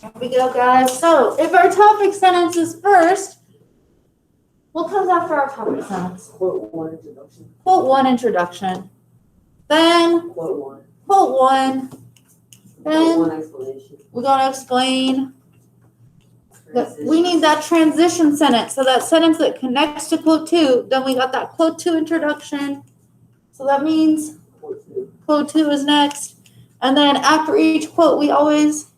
Here we go, guys. So if our topic sentence is first, what comes after our topic sentence? Quote 1 introduction. Quote 1 introduction. Then Quote 1. Quote 1. Then Quote 1 explanation. we're going to explain. Transition. We need that transition sentence. So that sentence that connects to quote 2. Then we got that quote 2 introduction. So that means Quote 2. quote 2 is next. And then after each quote, we always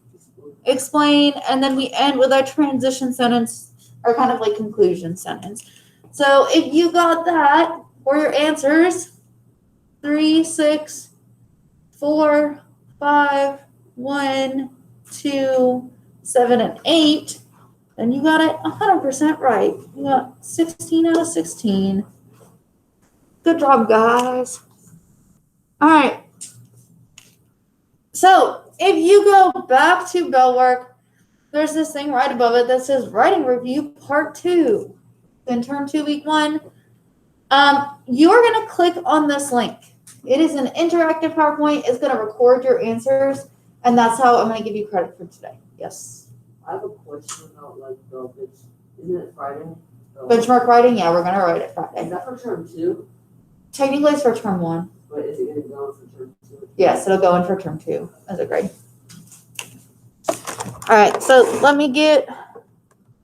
explain. And then we end with our transition sentence, or kind of like conclusion sentence. So if you got that for your answers, 3, 6, 4, 5, 1, 2, 7, and 8, then you got it 100% right. You got 16 out of 16. Good job, guys. All right. So if you go back to Bell Work, there's this thing right above it that says Writing Review Part 2. In Term 2, Week 1. You're going to click on this link. It is an interactive PowerPoint. It's going to record your answers, and that's how I'm going to give you credit for today. Yes. I have a question about like the bitch. Isn't it Friday? Benchmark writing? Yeah, we're going to write it Is Friday. that for term 2? Technically, it's for Term 1. But is it going to go on for term 2? Yes, it'll go in for Term 2 as a grade. All right, so let me get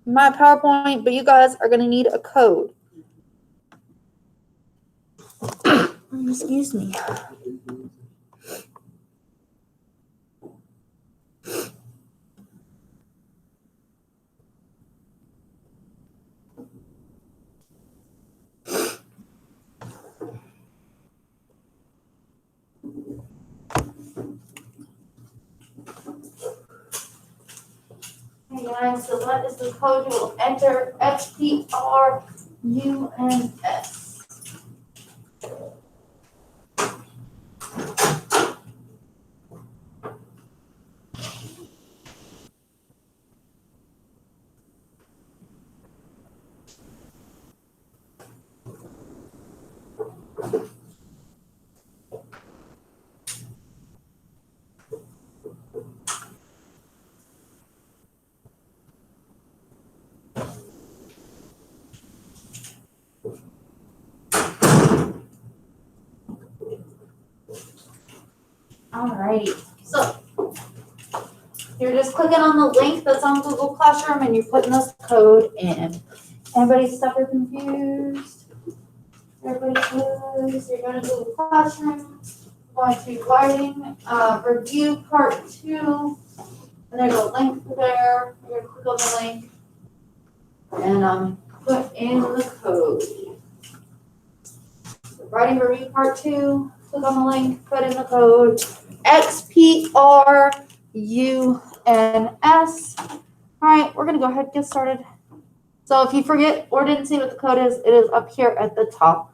my PowerPoint, but you guys are going to need a code. Excuse me. Hey guys, so what is the code? You will enter XPRUNS. Alrighty, so you're just clicking on the link that's on Google Classroom and you're putting this code in. Anybody stuck or confused? Everybody confused? You're going to Google Classroom, going to Writing Review Part 2, and there's a link there. You're going to click on the link and put in the code. So Writing Review Part 2, click on the link, put in the code. XPRUNS. All right, we're going to go ahead and get started. So if you forget or didn't see what the code is, it is up here at the top.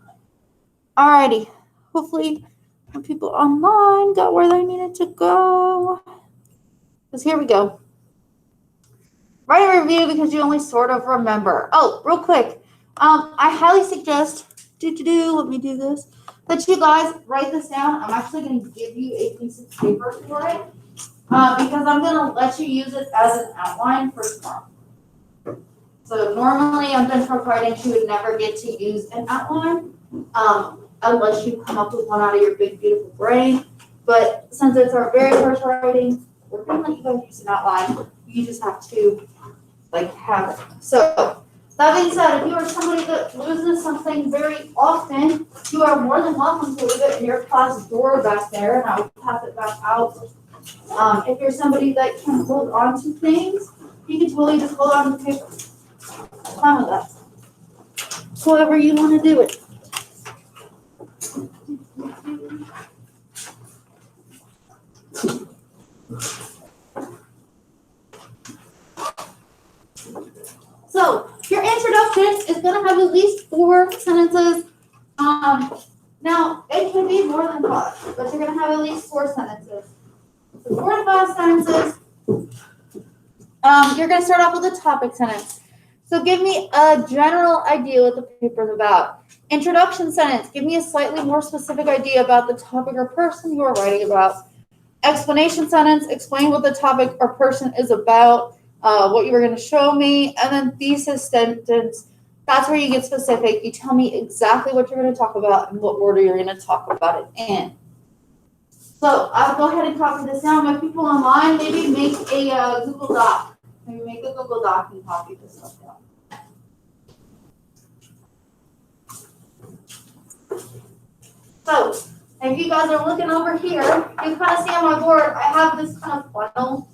All righty. Hopefully, when people online got where they needed to go. Because here we go. Write a review because you only sort of remember. Oh, real quick. I highly suggest, let me do this, that you guys write this down. I'm actually going to give you a piece of paper for it because I'm going to let you use it as an outline for tomorrow. So normally on benchmark writing, you would never get to use an outline unless you come up with one out of your big, beautiful brain. But since it's our very first writing, we're going to let you guys use an outline. You just have to have it. So that being said, if you are somebody that loses something very often, you are more than welcome to leave it in your class drawer back there, and I will pass it back out. If you're somebody that can hold on to things, you can totally just hold on to paper. Fine with that. However you want to do it. So your introduction is going to have at least 4 sentences. Now, it can be more than 5, but you're going to have at least 4 sentences. So 4 to 5 sentences. You're going to start off with a topic sentence. So give me a general idea what the paper is about. Introduction sentence. Give me a slightly more specific idea about the topic or person you are writing about. explanation sentence, explain what the topic or person is about, what you were going to show me, and then thesis sentence. That's where you get specific. You tell me exactly what you're going to talk about and what order you're going to talk about it in. So I'll go ahead and copy this down. My people online, maybe make a Google Doc. Maybe make a Google Doc and copy this stuff down. So if you guys are looking over here, you kind of see on my board, I have this kind of funnel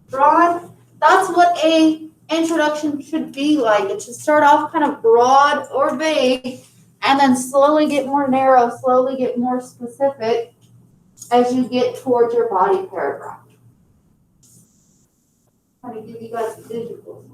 drawn. That's what a introduction should be like. It should start off kind of broad or vague, and then slowly get more narrow, slowly get more specific as you get towards your body paragraph. I'm going to give you guys visuals.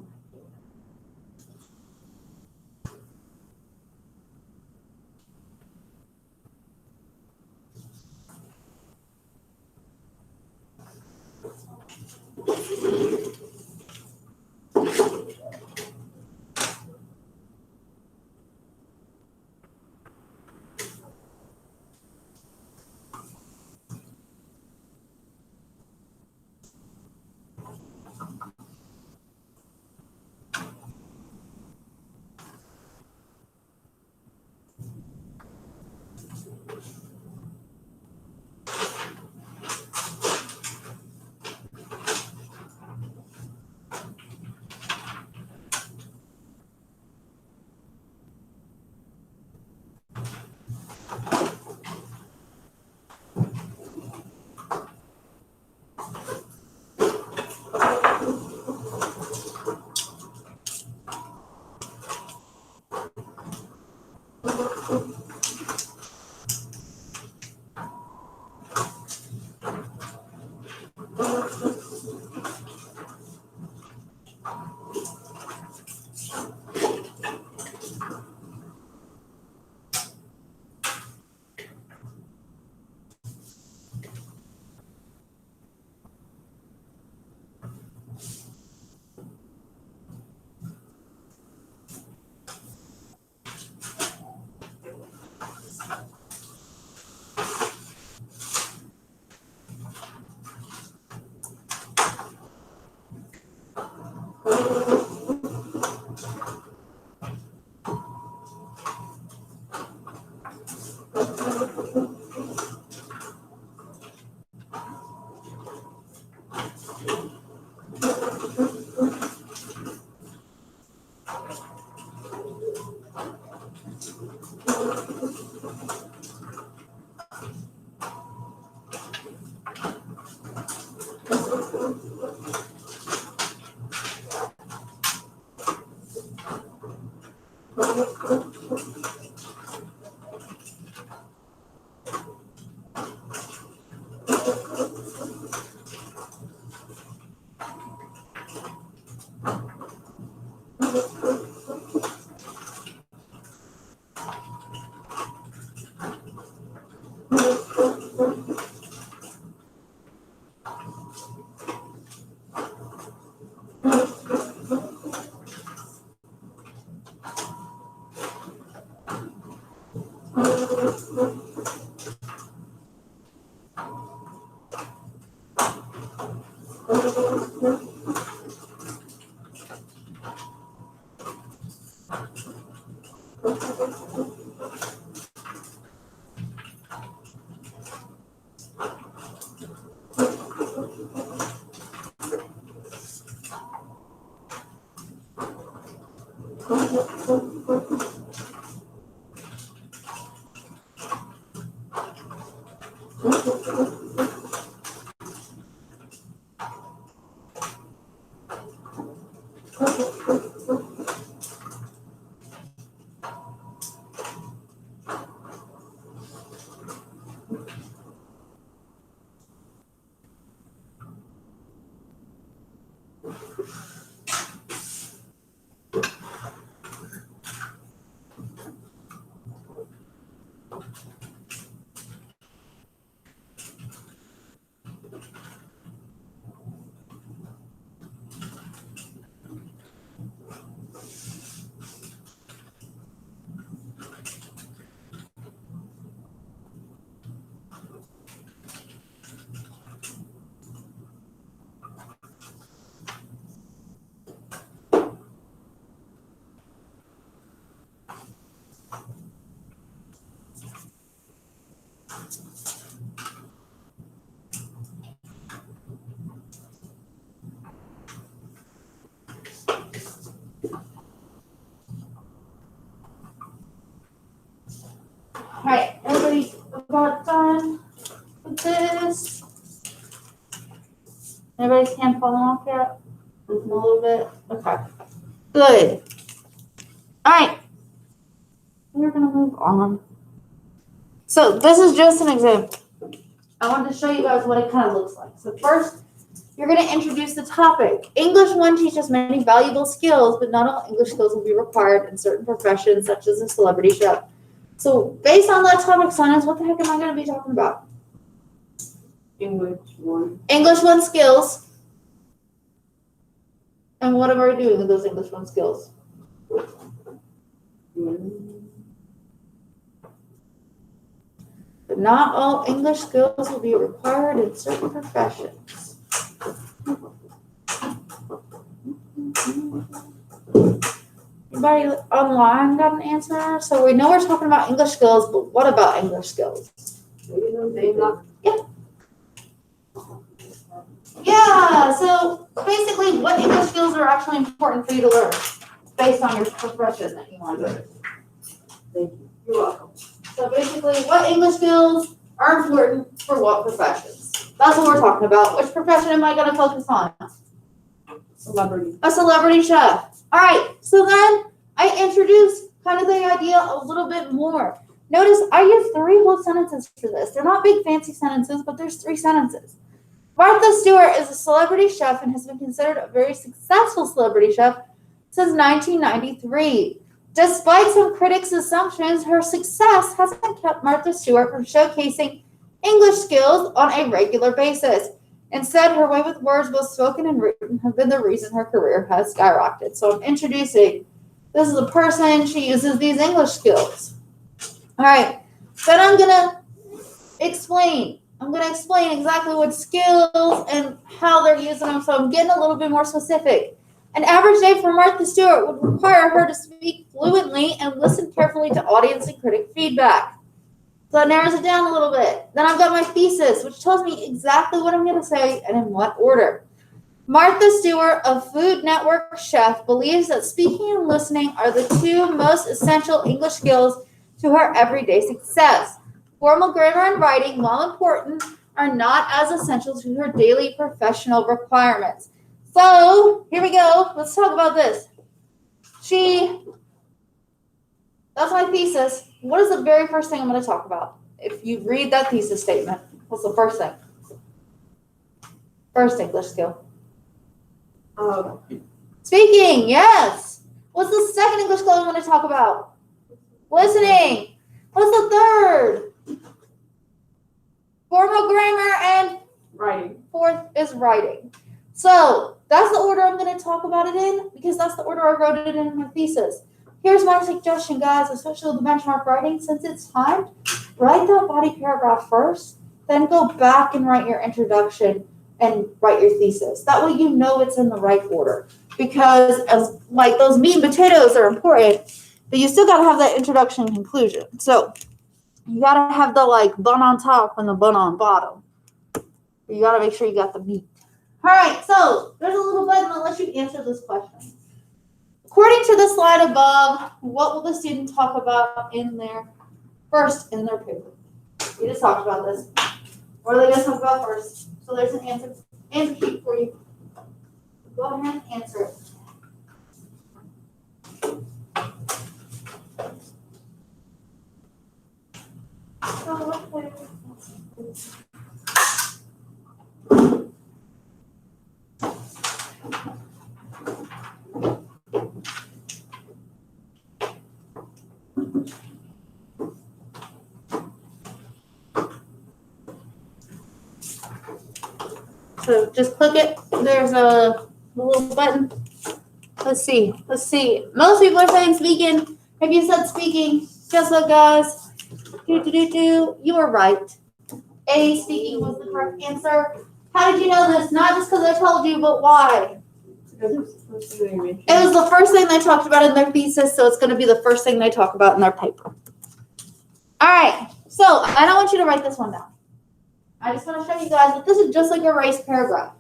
All right, everybody about done with this? Everybody's hand falling off yet? A little bit? Okay. Good. All right. We're going to move on. So this is just an example. I wanted to show you guys what it kind of looks like. So first, you're going to introduce the topic. English 1 teaches many valuable skills, but not all English skills will be required in certain professions, such as a celebrity chef. So based on that topic sentence, what the heck am I going to be talking about? English 1. English 1 skills. And what am I doing with those English 1 skills? But not all English skills will be required in certain professions. Anybody online got an answer? So we know we're talking about English skills, but what about English skills? Yeah, so basically what English skills are actually important for you to learn based on your profession that you want to learn. Thank you. You're welcome. So basically what English skills are important for what professions? That's what we're talking about. Which profession am I going to focus on? Celebrity. A celebrity chef. All right, so then I introduced kind of the idea a little bit more. Notice I use 3 whole sentences for this. They're not big fancy sentences, but there's 3 sentences. Martha Stewart is a celebrity chef and has been considered a very successful celebrity chef since 1993. Despite some critics' assumptions, her success hasn't kept Martha Stewart from showcasing English skills on a regular basis. Instead, her way with words, both spoken and written, have been the reason her career has skyrocketed. So I'm introducing, this is a person, she uses these English skills. All right, then I'm going to explain. I'm going to explain exactly what skills and how they're using them, so I'm getting a little bit more specific. An average day for Martha Stewart would require her to speak fluently and listen carefully to audience and critic feedback. So that narrows it down a little bit. Then I've got my thesis, which tells me exactly what I'm going to say and in what order. Martha Stewart, a Food Network chef, believes that speaking and listening are the 2 most essential English skills to her everyday success. Formal grammar and writing, while important, are not as essential to her daily professional requirements. So, here we go. Let's talk about this. That's my thesis. What is the very first thing I'm going to talk about? If you read that thesis statement, what's the first thing? First English skill. Speaking, yes. What's the second English skill I'm going to talk about? Listening. What's the third? Formal grammar and Writing. 4th is writing. So that's the order I'm going to talk about it in because that's the order I wrote it in my thesis. Here's my suggestion, guys, especially with the benchmark writing. Since it's timed, write that body paragraph first, then go back and write your introduction and write your thesis. That way you know it's in the right order. Because as like those meat and potatoes are important, but you still got to have that introduction and conclusion. So you got to have the like bun on top and the bun on bottom. You got to make sure you got the meat. All right, so there's a little button that lets you answer this question. According to the slide above, what will the student talk about in their paper? We just talked about this. What are they going to talk about first? So there's an answer sheet for you. Go ahead and answer it. So just click it. There's a little button. Let's see. Most people are saying speaking. If you said speaking, guess what, guys? You were right. A, speaking was the correct answer. How did you know this? Not just because I told you, but why? Because it's supposed to be mentioned. It was the first thing they talked about in their thesis, so it's going to be the first thing they talk about in their paper. All right, so I don't want you to write this one down. I just want to show you guys that this is just like a race paragraph.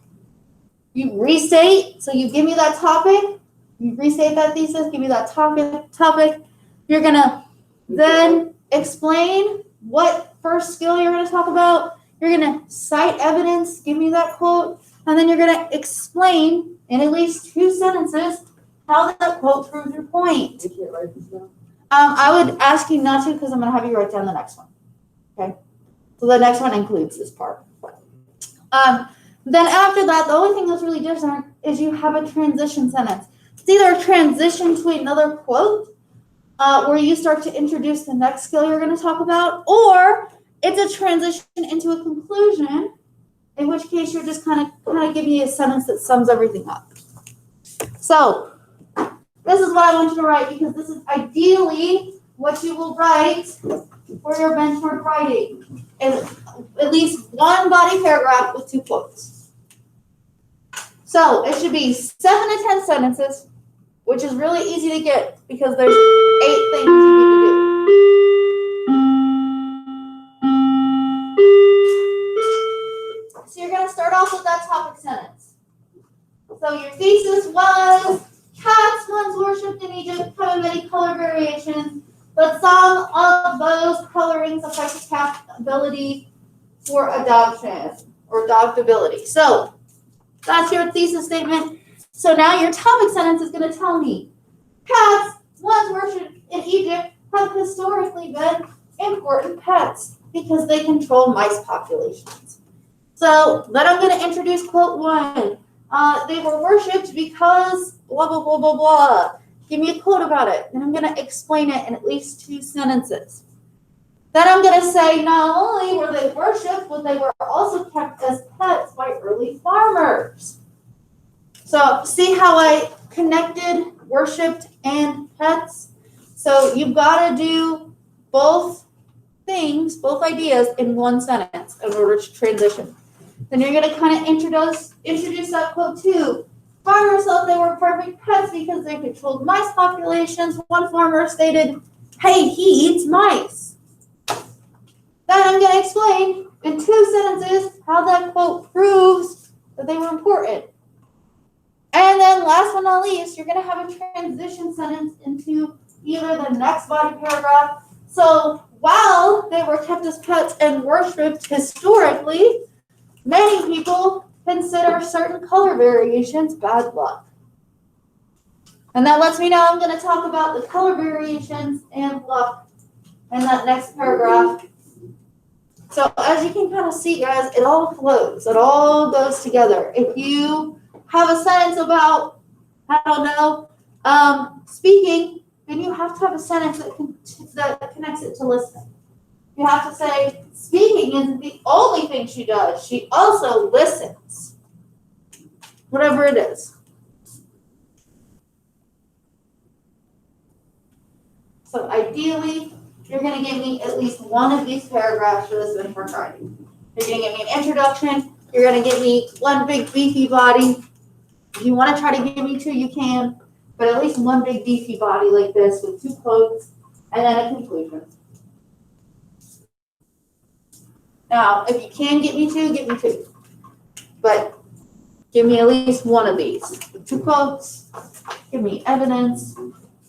You restate, so you give me that topic, you restate that thesis, give me that topic. You're gonna then explain what first skill you're gonna talk about. You're gonna cite evidence, give me that quote, and then you're gonna explain in at least 2 sentences how that quote proves your point. You can't write this down? I would ask you not to because I'm gonna have you write down the next one. Okay, so the next one includes this part. Then after that, the only thing that's really different is you have a transition sentence. It's either a transition to another quote, where you start to introduce the next skill you're going to talk about, or it's a transition into a conclusion, in which case you're just kind of giving you a sentence that sums everything up. So this is what I want you to write, because this is ideally what you will write for your benchmark writing, is at least one body paragraph with 2 quotes. So it should be 7 to 10 sentences, which is really easy to get because there's 8 things you need to do. So you're going to start off with that topic sentence. So your thesis was, cats once worshipped in Egypt come in many color variations, but some of those colorings affect the cat's ability for adoption or adoptability. So that's your thesis statement. So now your topic sentence is going to tell me, cats once worshipped in Egypt have historically been important pets because they control mice populations. So then I'm going to introduce quote 1. They were worshipped because blah, blah, blah, blah, blah. Give me a quote about it. And I'm going to explain it in at least 2 sentences. Then I'm going to say not only were they worshipped, but they were also kept as pets by early farmers. So see how I connected worshipped and pets? So you've got to do both things, both ideas in one sentence in order to transition. Then you're going to kind of introduce that quote 2. Farmers thought they were perfect pets because they controlled mice populations. One farmer stated, hey, he eats mice. Then I'm going to explain in 2 sentences how that quote proves that they were important. And then last but not least, you're going to have a transition sentence into either the next body paragraph. So while they were kept as pets and worshipped historically, many people consider certain color variations bad luck. And that lets me know I'm going to talk about the color variations and luck in that next paragraph. So as you can kind of see, guys, it all flows. It all goes together. If you have a sentence about, I don't know, speaking, then you have to have a sentence that connects it to listening. You have to say, speaking isn't the only thing she does. She also listens. Whatever it is. So ideally, you're going to give me at least one of these paragraphs for this benchmark writing. You're going to give me an introduction. You're going to give me one big beefy body. If you want to try to give me 2, you can. But at least one big beefy body like this with 2 quotes and then a conclusion. Now, if you can get me 2, give me 2. But give me at least one of these. With 2 quotes, give me evidence,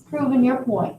proving your point.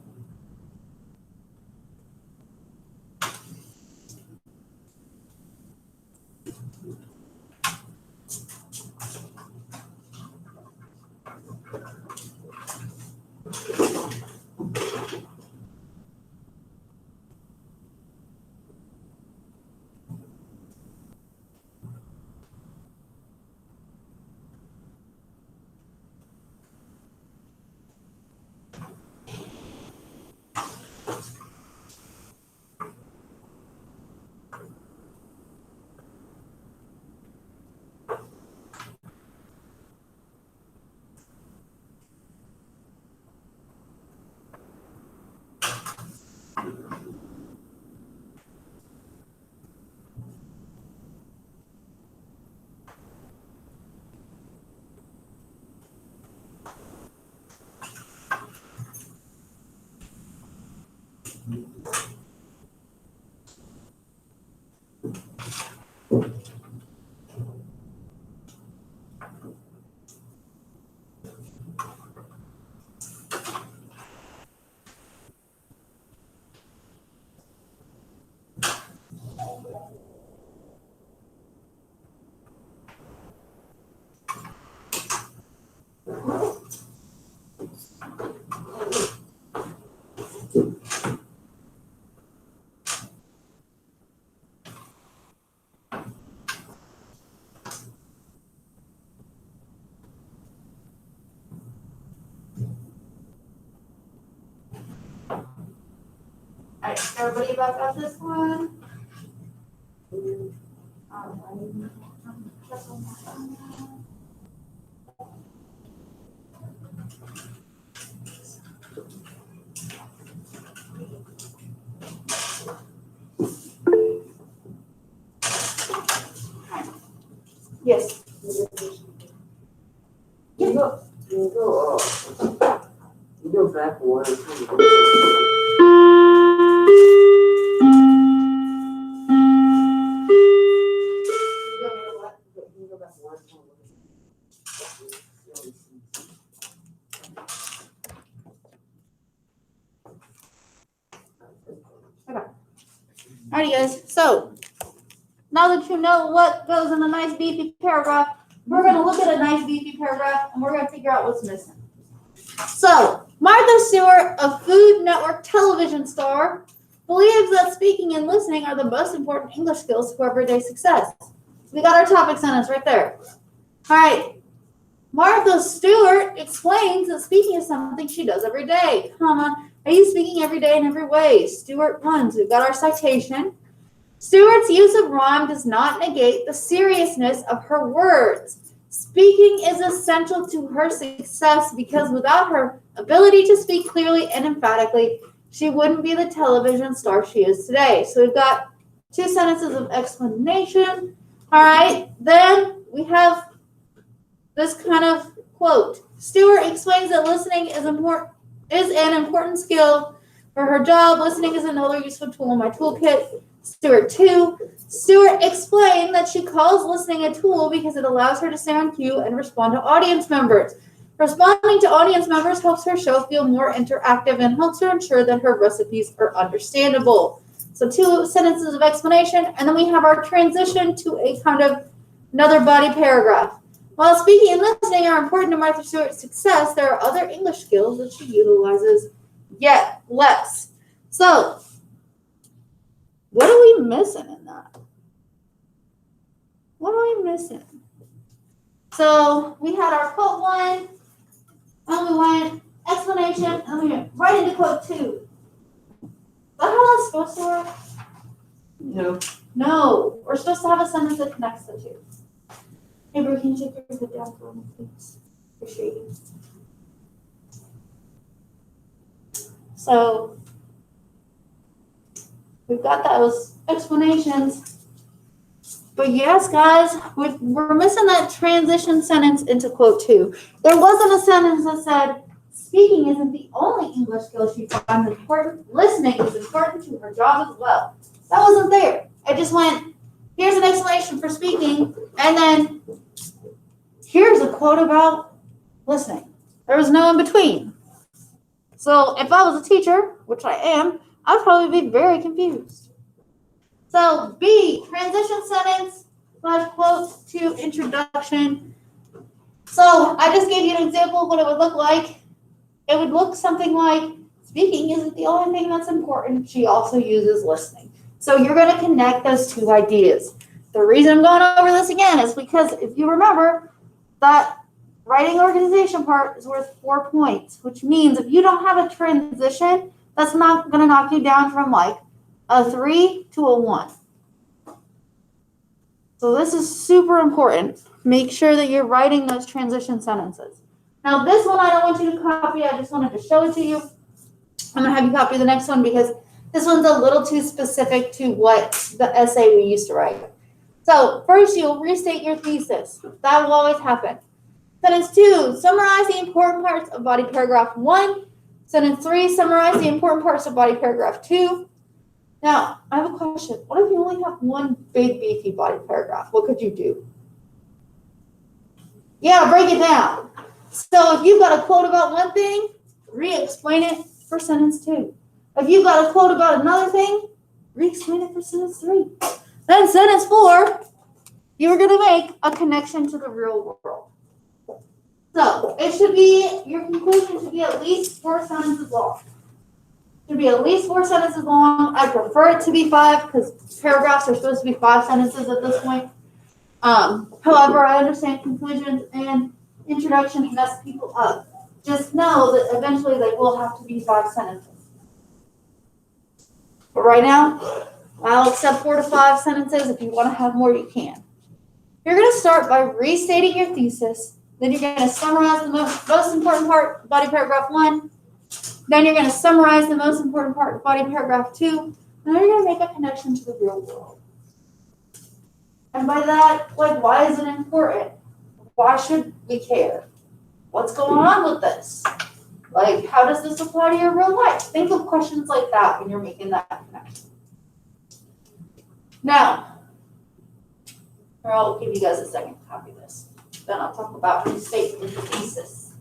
Alright, everybody back got this one? Yes. You go back one. You go back one. Alrighty guys, so now that you know what goes in a nice beefy paragraph, we're gonna look at a nice beefy paragraph and we're gonna figure out what's missing. So, Martha Stewart, a Food Network television star, believes that speaking and listening are the most important English skills for everyday success. We got our topic sentence right there. Alright, Martha Stewart explains that speaking is something she does every day, comma, are you speaking every day in every way? Stewart 1, so we've got our citation. Stewart's use of rhyme does not negate the seriousness of her words. Speaking is essential to her success because without her ability to speak clearly and emphatically, she wouldn't be the television star she is today. So we've got 2 sentences of explanation. All right, then we have this kind of quote. Stewart explains that listening is an important skill for her job. Listening is another useful tool in my toolkit. Stewart 2. Stewart explained that she calls listening a tool because it allows her to stay on cue and respond to audience members. Responding to audience members helps her show feel more interactive and helps her ensure that her recipes are understandable. So 2 sentences of explanation, and then we have our transition to a kind of another body paragraph. While speaking and listening are important to Martha Stewart's success, there are other English skills that she utilizes yet less. So, what are we missing in that? What are we missing? So, we had our quote 1, and we went explanation, and we went right into quote 2. Is that how that's supposed to work? No. No, we're supposed to have a sentence that connects the 2. Hey, bro, can you check your foot down for me, please? Appreciate you. So, we've got those explanations. But yes, guys, we're missing that transition sentence into quote 2. There wasn't a sentence that said, speaking isn't the only English skill she finds important. Listening is important to her job as well. That wasn't there. I just went, here's an explanation for speaking, and then here's a quote about listening. There was no in between. So if I was a teacher, which I am, I'd probably be very confused. So B, transition sentence / quote to introduction. So I just gave you an example of what it would look like. It would look something like, speaking isn't the only thing that's important. She also uses listening. So you're going to connect those 2 ideas. The reason I'm going over this again is because if you remember, that writing organization part is worth 4 points, which means if you don't have a transition, that's not going to knock you down from like a 3 to a 1. So this is super important. Make sure that you're writing those transition sentences. Now this one I don't want you to copy. I just wanted to show it to you. I'm going to have you copy the next one because this one's a little too specific to what the essay we used to write. So first you'll restate your thesis. That will always happen. Sentence 2, summarize the important parts of body paragraph 1. Sentence 3, summarize the important parts of body paragraph 2. Now, I have a question. What if you only have one big, beefy body paragraph? What could you do? Yeah, break it down. So if you've got a quote about one thing, re-explain it for sentence 2. If you've got a quote about another thing, re-explain it for sentence 3. Then sentence 4, you are going to make a connection to the real world. So it should be, your conclusion should be at least 4 sentences long. It should be at least 4 sentences long. I prefer it to be 5 because paragraphs are supposed to be 5 sentences at this point. However, I understand conclusions and introduction mess people up. Just know that eventually they will have to be 5 sentences. But right now, I'll accept 4 to 5 sentences. If you want to have more, you can. You're going to start by restating your thesis. Then you're going to summarize the most important part, body paragraph 1. Then you're going to summarize the most important part, body paragraph 2. And then you're going to make a connection to the real world. And by that, like, why is it important? Why should we care? What's going on with this? Like, how does this apply to your real life? Think of questions like that when you're making that connection. Now, I'll give you guys a second to copy this. Then I'll talk about restatement with the thesis.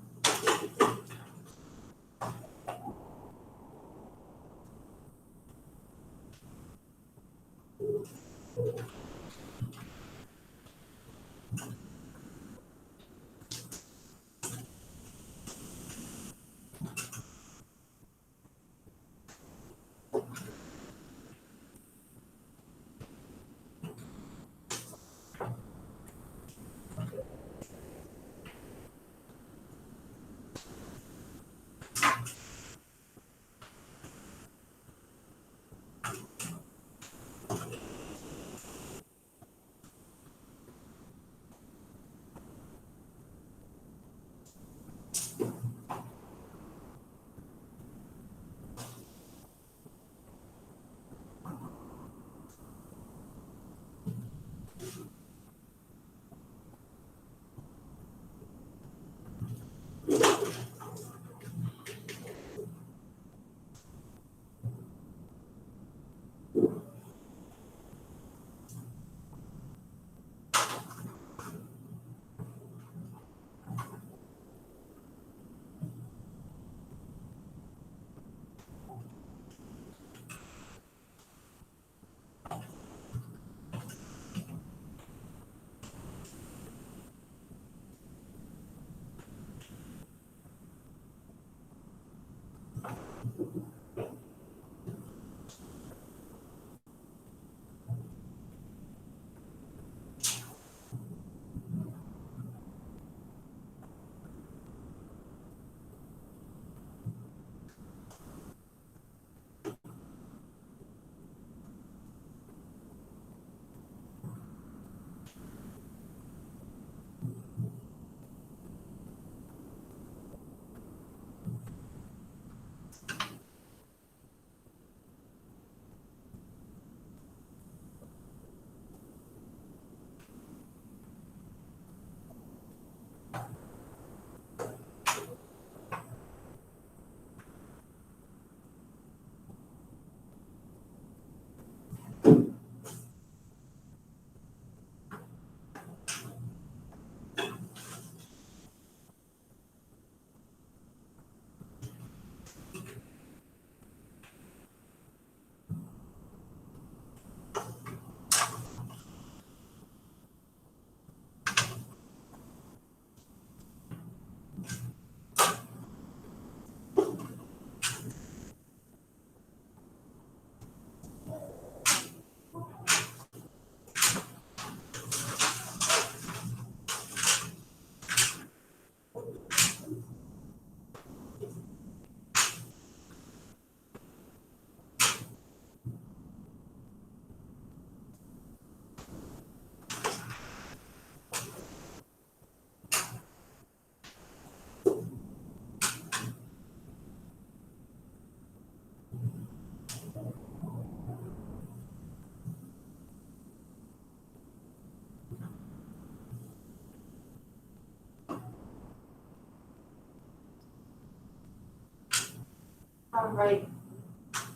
All right.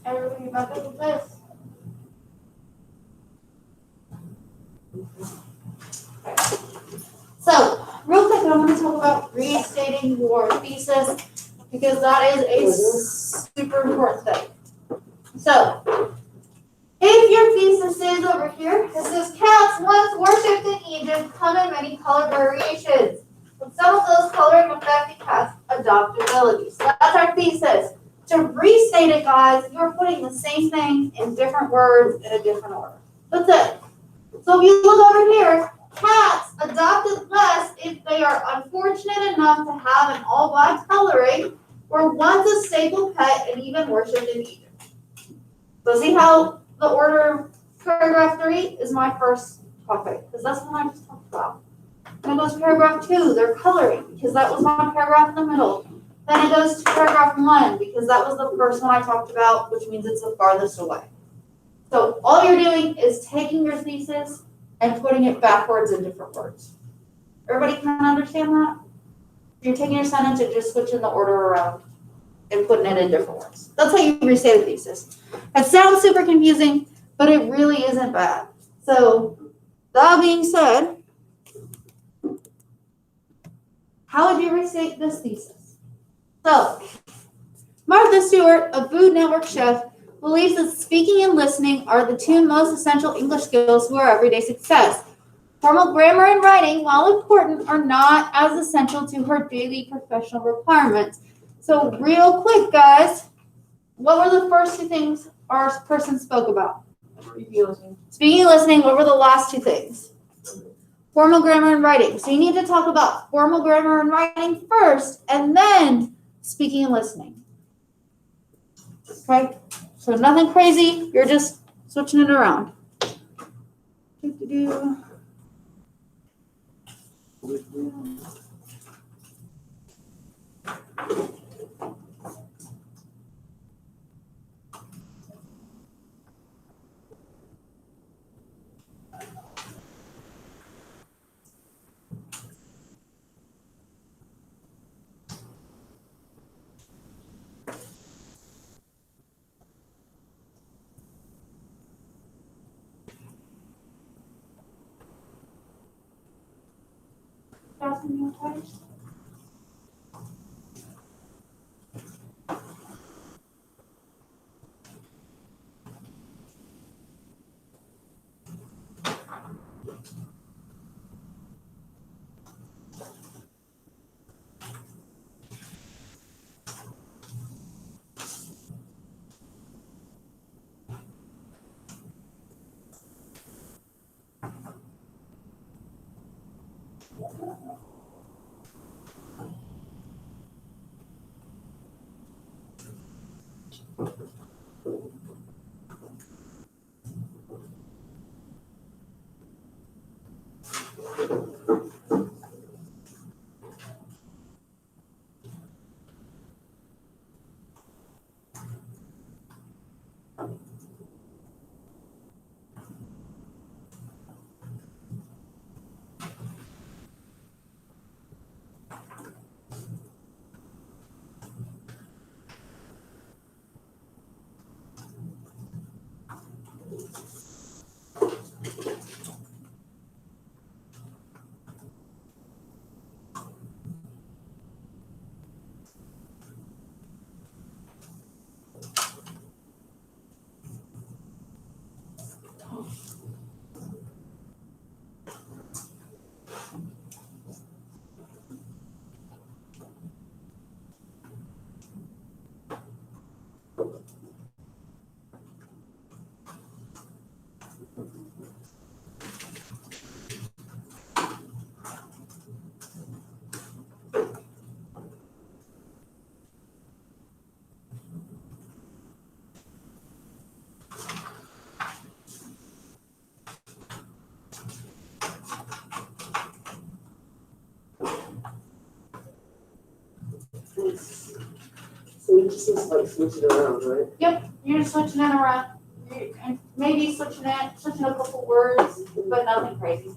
Everybody about to do this. So, real quick, I'm going to talk about restating your thesis because that is a super important thing. So, if your thesis is over here, it says cats once worshipped in Egypt come in many color variations, with some of those coloring affecting cats' adoptability. So that's our thesis. To restate it, guys, you're putting the same thing in different words in a different order. That's it. So if you look over here, cats adopted less if they are unfortunate enough to have an all-black coloring, were once a staple pet and even worshipped in Egypt. So see how the order of paragraph 3 is my first topic, because that's what I just talked about. Then it goes to paragraph 2, they're coloring, because that was my paragraph in the middle. Then it goes to paragraph 1, because that was the first one I talked about, which means it's the farthest away. So all you're doing is taking your thesis and putting it backwards in different words. Everybody kind of understand that? You're taking your sentence and just switching the order around and putting it in different words. That's how you restate a thesis. It sounds super confusing, but it really isn't bad. So that being said, how would you restate this thesis? So Martha Stewart, a Food Network chef, believes that speaking and listening are the two most essential English skills for everyday success. Formal grammar and writing, while important, are not as essential to her daily professional requirements. So real quick, guys, what were the first two things our person spoke about? Speaking and listening, what were the last two things? Formal grammar and writing. So you need to talk about formal grammar and writing first, and then speaking and listening. Okay? So nothing crazy, you're just switching it around. So we just need to like switch it around, right? Yep, you're just switching it around. And maybe switching a couple words, but nothing crazy.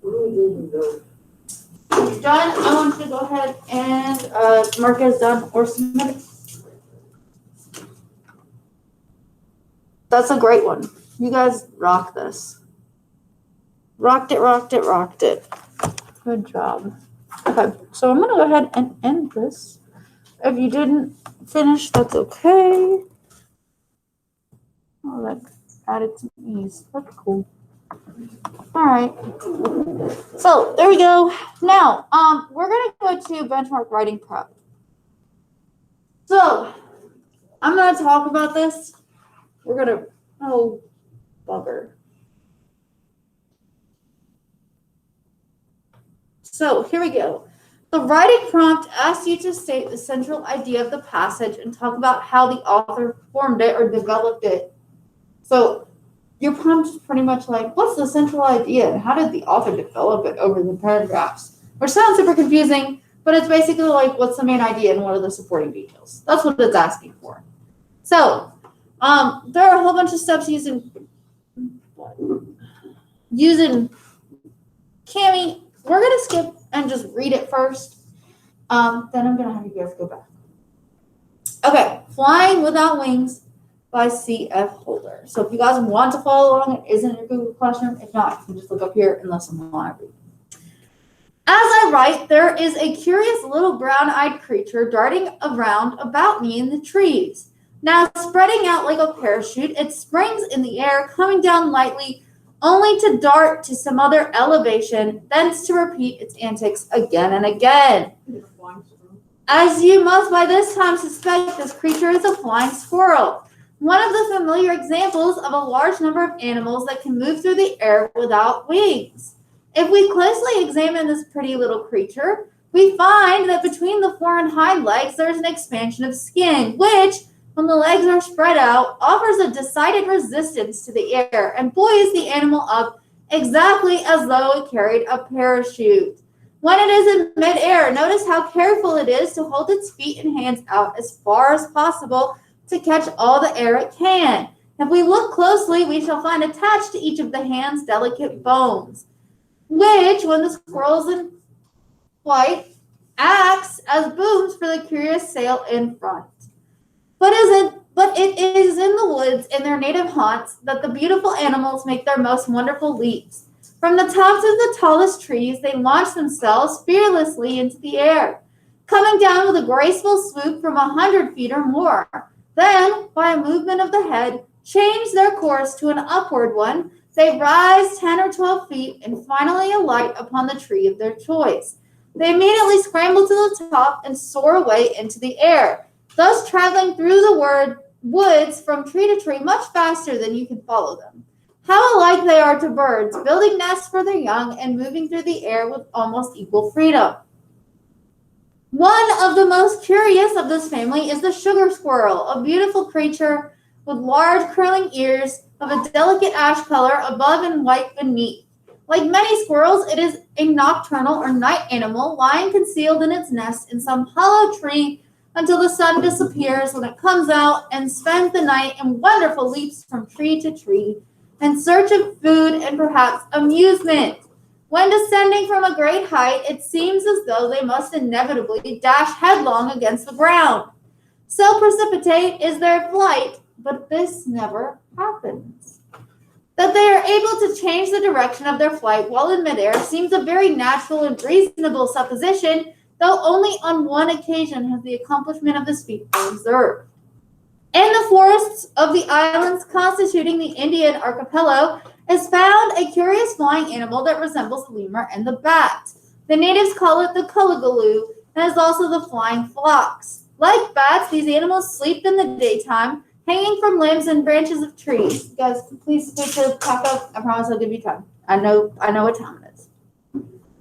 What are we doing though? When you're done, I want you to go ahead and mark as done or submit it. That's a great one. You guys rock this. Rocked it, rocked it, rocked it. Good job. Okay, so I'm gonna go ahead and end this. If you didn't finish, that's okay. Oh, that added some ease. That's cool. All right. So there we go. Now, we're gonna go to benchmark writing prep. So I'm gonna talk about this. We're gonna, oh, bugger. So here we go. The writing prompt asks you to state the central idea of the passage and talk about how the author formed it or developed it. So your prompt is pretty much like, what's the central idea and how did the author develop it over the paragraphs? Which sounds super confusing, but it's basically like, what's the main idea and what are the supporting details? That's what it's asking for. So there are a whole bunch of steps using Cami. We're going to skip and just read it first. Then I'm going to have you guys go back. Okay, Flying Without Wings by C.F. Holder. So if you guys want to follow along, it is in your Google Classroom. If not, you can just look up here and listen while I read. As I write, there is a curious little brown-eyed creature darting around about me in the trees. Now spreading out like a parachute, it springs in the air, coming down lightly, only to dart to some other elevation, thence to repeat its antics again and again. As you must by this time suspect, this creature is a flying squirrel, one of the familiar examples of a large number of animals that can move through the air without wings. If we closely examine this pretty little creature, we find that between the fore and hind legs there is an expansion of skin, which, when the legs are spread out, offers a decided resistance to the air and buoys the animal up exactly as though it carried a parachute. When it is in midair, notice how careful it is to hold its feet and hands out as far as possible to catch all the air it can. If we look closely, we shall find attached to each of the hands delicate bones, which, when the squirrel is in flight, acts as booms for the curious sail in front. But it is in the woods, in their native haunts, that the beautiful animals make their most wonderful leaps. From the tops of the tallest trees, they launch themselves fearlessly into the air, coming down with a graceful swoop from 100 feet or more. Then, by a movement of the head, change their course to an upward one. They rise 10 or 12 feet and finally alight upon the tree of their choice. They immediately scramble to the top and soar away into the air, thus traveling through the woods from tree to tree much faster than you can follow them. How alike they are to birds, building nests for their young and moving through the air with almost equal freedom. One of the most curious of this family is the sugar squirrel, a beautiful creature with large curling ears of a delicate ash color above and white beneath. Like many squirrels, it is a nocturnal or night animal, lying concealed in its nest in some hollow tree until the sun disappears, when it comes out and spends the night in wonderful leaps from tree to tree in search of food and perhaps amusement. When descending from a great height, it seems as though they must inevitably dash headlong against the ground. So precipitate is their flight, but this never happens. That they are able to change the direction of their flight while in midair seems a very natural and reasonable supposition, though only on one occasion has the accomplishment of this feat been observed. In the forests of the islands constituting the Indian archipelago is found a curious flying animal that resembles the lemur and the bat. The natives call it the Kalagaloo and is also the flying fox. Like bats, these animals sleep in the daytime, hanging from limbs and branches of trees. You guys, please wait to pack up. I promise I'll give you time. I know what time it is.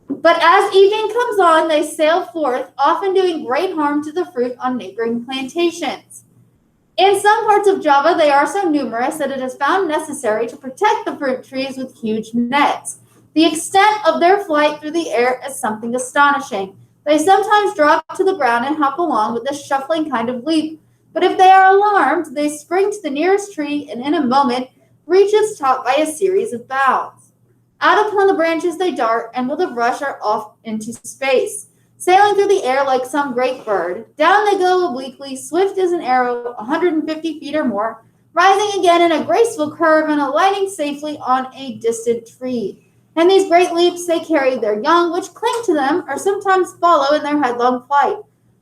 But as evening comes on, they sail forth, often doing great harm to the fruit on neighboring plantations. In some parts of Java, they are so numerous that it is found necessary to protect the fruit trees with huge nets. The extent of their flight through the air is something astonishing. They sometimes drop to the ground and hop along with a shuffling kind of leap. But if they are alarmed, they spring to the nearest tree and in a moment reach its top by a series of bounds. Out upon the branches they dart and with a rush are off into space, sailing through the air like some great bird. Down they go obliquely, swift as an arrow, 150 feet or more, rising again in a graceful curve and alighting safely on a distant tree. In these great leaps they carry their young, which cling to them or sometimes follow in their headlong flight.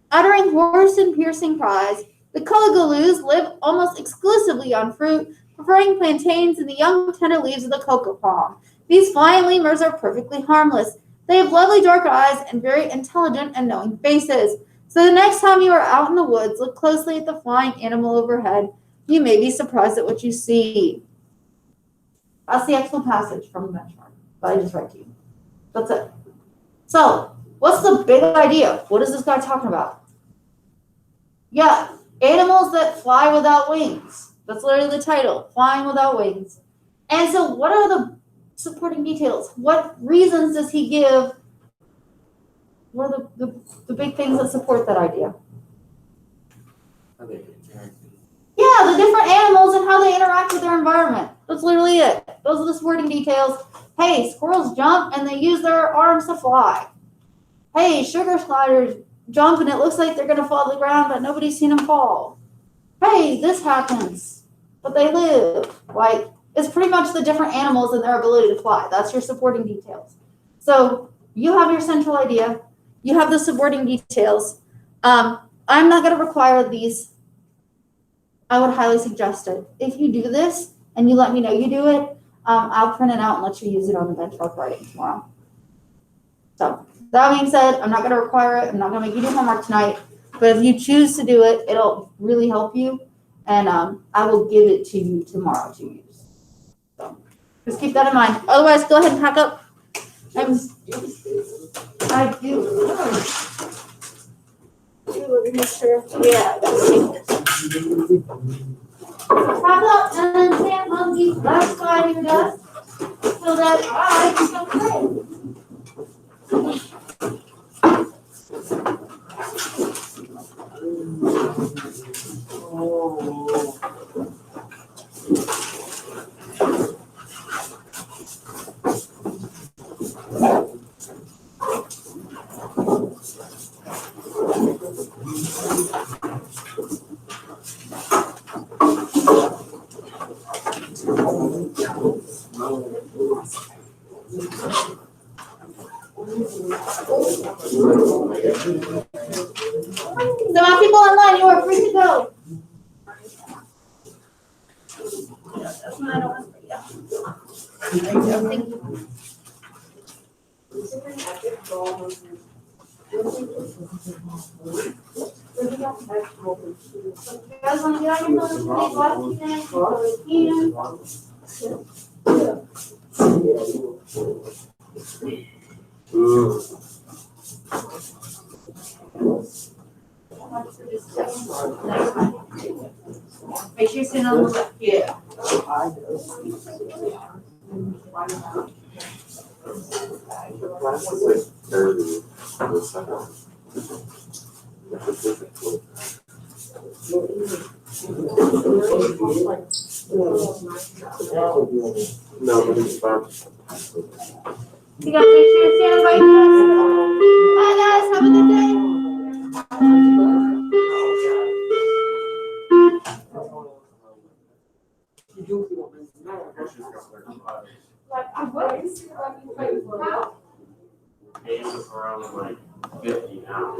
Uttering hoarse and piercing cries, the Kalagaloos live almost exclusively on fruit, preferring plantains and the young tender leaves of the cocoa palm. These flying lemurs are perfectly harmless. They have lovely dark eyes and very intelligent and knowing faces. So the next time you are out in the woods, look closely at the flying animal overhead. You may be surprised at what you see. That's the actual passage from the benchmark that I just read to you. That's it. So, what's the big idea? What is this guy talking about? Yeah, animals that fly without wings. That's literally the title, Flying Without Wings. And so what are the supporting details? What reasons does he give? What are the big things that support that idea? Yeah, the different animals and how they interact with their environment. That's literally it. Those are the supporting details. Hey, squirrels jump and they use their arms to fly. Hey, sugar gliders jump and it looks like they're going to fall to the ground, but nobody's seen them fall. Hey, this happens, but they live. Like, it's pretty much the different animals and their ability to fly. That's your supporting details. So you have your central idea. You have the supporting details. I'm not going to require these. I would highly suggest it. If you do this and you let me know you do it, I'll print it out and let you use it on the benchmark writing tomorrow. So that being said, I'm not going to require it. I'm not going to make you do homework tonight. But if you choose to do it, it'll really help you. And I will give it to you tomorrow to use. So just keep that in mind. Otherwise, go ahead and pack up. I do. Let me make sure. Yeah, I got it. Pack up and stand on the left side of your desk so that I can come play. So my people online, you are free to go. Yeah, that's what I don't want. Yeah. Thank you. You guys want to get on your phone and play watch Make sure you sit on the left. Yeah. No, but it's fine. You guys make sure you stand by your desk. Bye guys, have a good day. You Games around like 50 now.